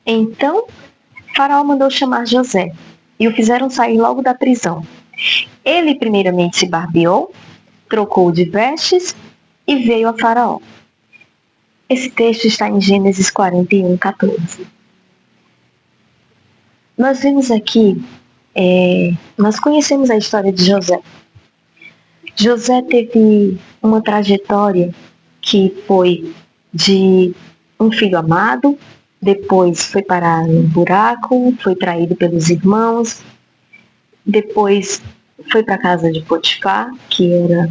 Então, Faraó mandou chamar José e o fizeram sair logo da prisão. Ele primeiramente se barbeou, trocou de vestes e veio a Faraó. Esse texto está em Gênesis 41, 14. Nós vemos aqui, nós conhecemos a história de José. José teve uma trajetória que foi de um filho amado, depois foi parar num buraco, foi traído pelos irmãos, depois foi para a casa de Potifar, que era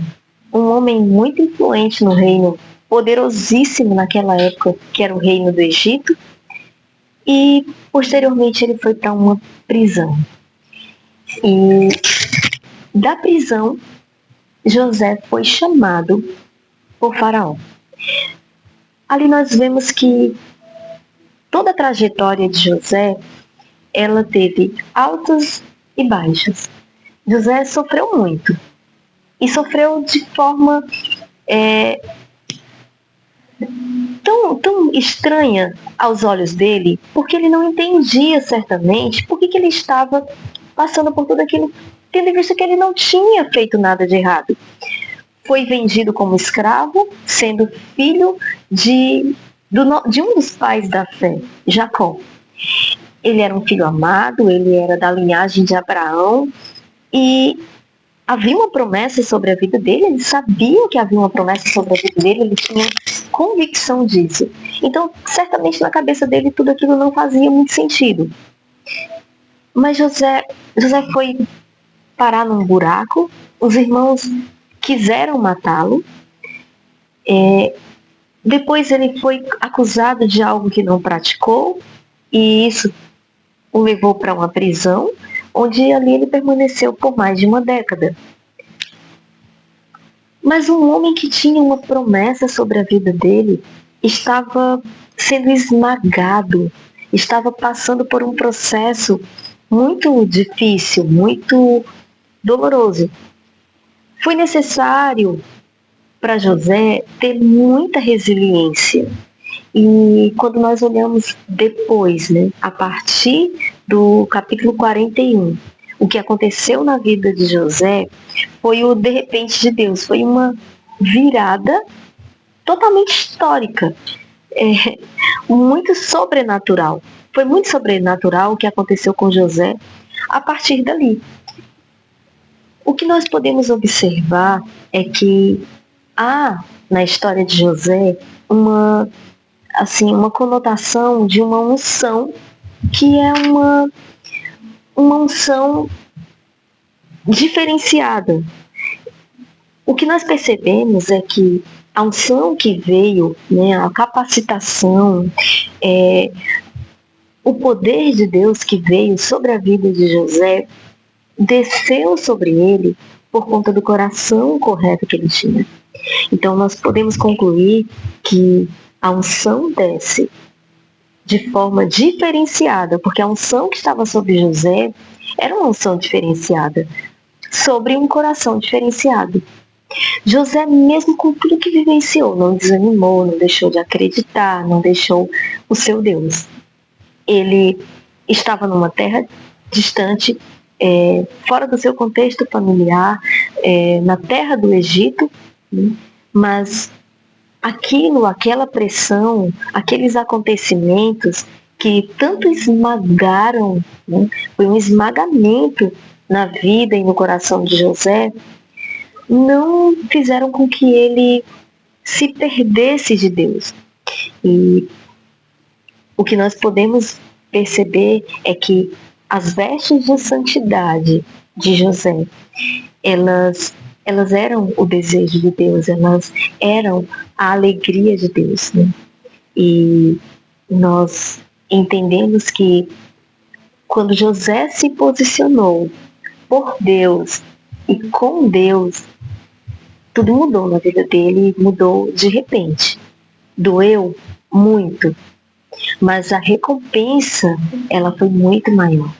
um homem muito influente no reino, poderosíssimo naquela época, que era o reino do Egito, e posteriormente ele foi para uma prisão. E da prisão, José foi chamado por Faraó. Ali nós vemos que toda a trajetória de José, ela teve altos e baixos. José sofreu muito. E sofreu de forma tão estranha aos olhos dele, porque ele não entendia certamente por que ele estava passando por tudo aquilo, tendo em vista que ele não tinha feito nada de errado. Foi vendido como escravo, sendo filho de um dos pais da fé, Jacó. Ele era um filho amado, ele era da linhagem de Abraão, e havia uma promessa sobre a vida dele, ele sabia que havia uma promessa sobre a vida dele, ele tinha convicção disso. Então, certamente na cabeça dele tudo aquilo não fazia muito sentido. Mas José foi parar num buraco, os irmãos quiseram matá-lo, depois ele foi acusado de algo que não praticou, e isso o levou para uma prisão, onde ali ele permaneceu por mais de uma década. Mas um homem que tinha uma promessa sobre a vida dele estava sendo esmagado, estava passando por um processo muito difícil, muito doloroso. Foi necessário para José ter muita resiliência. E quando nós olhamos depois, a partir do capítulo 41, o que aconteceu na vida de José foi o de repente de Deus, foi uma virada totalmente histórica, muito sobrenatural. Foi muito sobrenatural o que aconteceu com José a partir dali. O que nós podemos observar é que há na história de José uma conotação de uma unção que é uma unção diferenciada. O que nós percebemos é que a unção que veio, a capacitação, o poder de Deus que veio sobre a vida de José, desceu sobre ele por conta do coração correto que ele tinha. Então nós podemos concluir que a unção desce de forma diferenciada, porque a unção que estava sobre José era uma unção diferenciada, sobre um coração diferenciado. José, mesmo com tudo que vivenciou, não desanimou, não deixou de acreditar, não deixou o seu Deus. Ele estava numa terra distante, fora do seu contexto familiar, na terra do Egito, mas aquela pressão, aqueles acontecimentos que tanto esmagaram, foi um esmagamento na vida e no coração de José, não fizeram com que ele se perdesse de Deus. E o que nós podemos perceber é que as vestes de santidade de José, elas eram o desejo de Deus, elas eram a alegria de Deus. E nós entendemos que quando José se posicionou por Deus e com Deus, tudo mudou na vida dele, mudou de repente. Doeu muito, mas a recompensa, ela foi muito maior.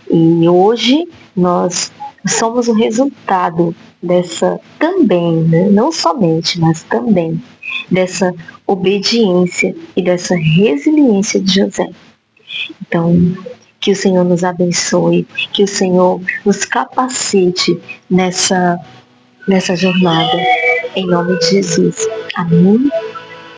E hoje nós somos o resultado dessa também, não somente, mas também dessa obediência e dessa resiliência de José. Então, que o Senhor nos abençoe, que o Senhor nos capacite nessa jornada, em nome de Jesus. Amém?